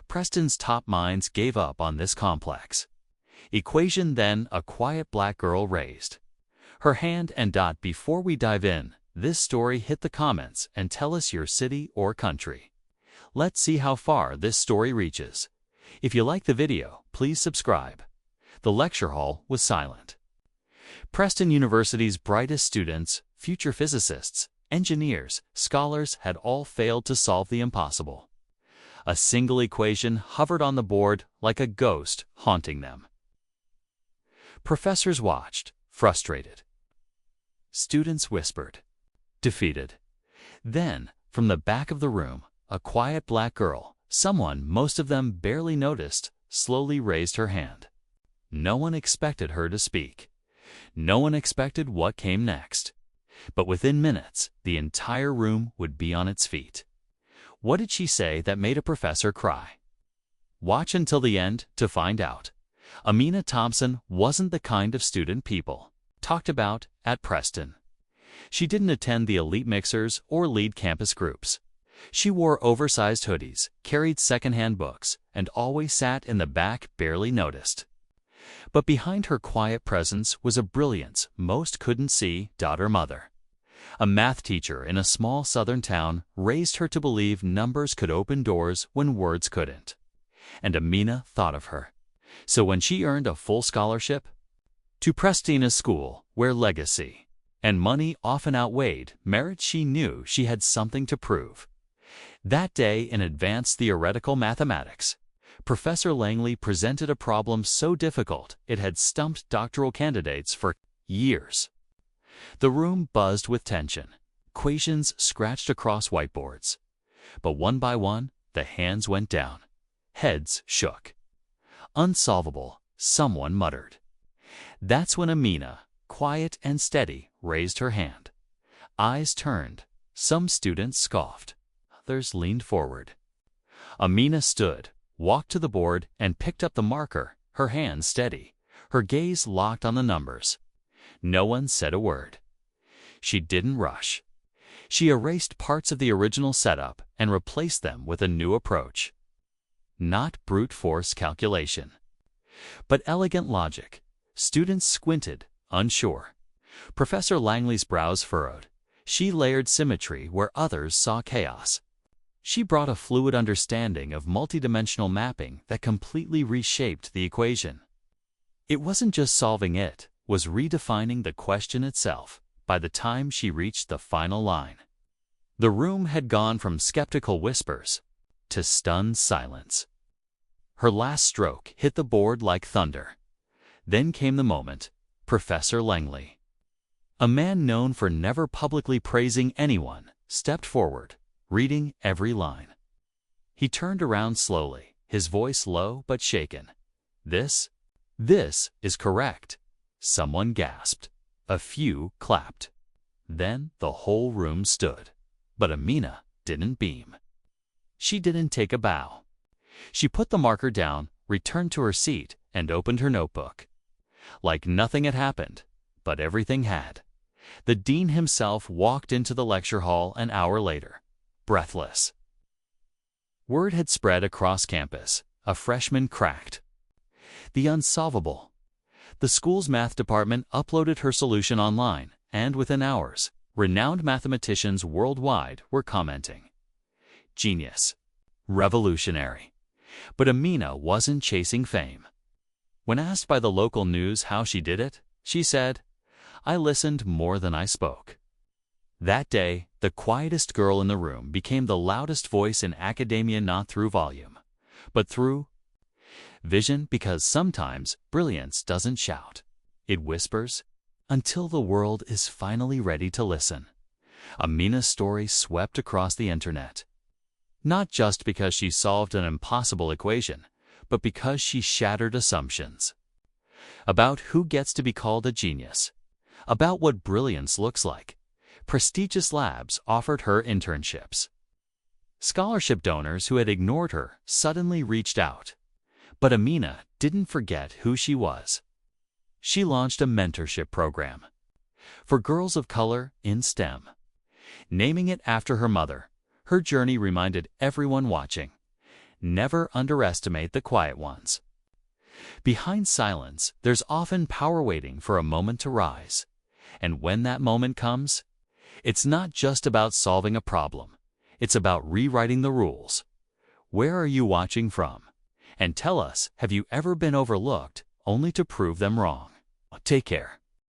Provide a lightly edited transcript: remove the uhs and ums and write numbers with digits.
Preston's top minds gave up on this complex equation. Then a quiet black girl raised her hand and dot. Before we dive in this story, hit the comments and tell us your city or country. Let's see how far this story reaches. If you like the video, please subscribe. The lecture hall was silent. Preston University's brightest students, future physicists, engineers, scholars had all failed to solve the impossible. A single equation hovered on the board like a ghost haunting them. Professors watched, frustrated. Students whispered, defeated. Then, from the back of the room, a quiet black girl, someone most of them barely noticed, slowly raised her hand. No one expected her to speak. No one expected what came next. But within minutes, the entire room would be on its feet. What did she say that made a professor cry? Watch until the end to find out. Amina Thompson wasn't the kind of student people talked about at Preston. She didn't attend the elite mixers or lead campus groups. She wore oversized hoodies, carried secondhand books, and always sat in the back, barely noticed. But behind her quiet presence was a brilliance most couldn't see. Her mother, a math teacher in a small southern town, raised her to believe numbers could open doors when words couldn't. And Amina thought of her. So when she earned a full scholarship to Prestina's school, where legacy and money often outweighed merit, she knew she had something to prove. That day in advanced theoretical mathematics, Professor Langley presented a problem so difficult it had stumped doctoral candidates for years. The room buzzed with tension. Equations scratched across whiteboards. But one by one, the hands went down. Heads shook. Unsolvable, someone muttered. That's when Amina, quiet and steady, raised her hand. Eyes turned. Some students scoffed. Others leaned forward. Amina stood, walked to the board, and picked up the marker, her hand steady, her gaze locked on the numbers. No one said a word. She didn't rush. She erased parts of the original setup and replaced them with a new approach. Not brute force calculation, but elegant logic. Students squinted, unsure. Professor Langley's brows furrowed. She layered symmetry where others saw chaos. She brought a fluid understanding of multidimensional mapping that completely reshaped the equation. It wasn't just solving it, was redefining the question itself. By the time she reached the final line, the room had gone from skeptical whispers to stunned silence. Her last stroke hit the board like thunder. Then came the moment. Professor Langley, a man known for never publicly praising anyone, stepped forward, reading every line. He turned around slowly, his voice low but shaken. This is correct." Someone gasped. A few clapped. Then the whole room stood. But Amina didn't beam. She didn't take a bow. She put the marker down, returned to her seat, and opened her notebook. Like nothing had happened, but everything had. The dean himself walked into the lecture hall an hour later, breathless. Word had spread across campus. A freshman cracked the unsolvable. The school's math department uploaded her solution online, and within hours, renowned mathematicians worldwide were commenting. Genius. Revolutionary. But Amina wasn't chasing fame. When asked by the local news how she did it, she said, "I listened more than I spoke." That day, the quietest girl in the room became the loudest voice in academia, not through volume, but through vision, because sometimes brilliance doesn't shout. It whispers until the world is finally ready to listen. Amina's story swept across the internet. Not just because she solved an impossible equation, but because she shattered assumptions. About who gets to be called a genius. About what brilliance looks like. Prestigious labs offered her internships. Scholarship donors who had ignored her suddenly reached out. But Amina didn't forget who she was. She launched a mentorship program for girls of color in STEM. Naming it after her mother, her journey reminded everyone watching, Never underestimate the quiet ones. Behind silence, there's often power waiting for a moment to rise. And when that moment comes, it's not just about solving a problem. It's about rewriting the rules. Where are you watching from? And tell us, have you ever been overlooked only to prove them wrong? Take care.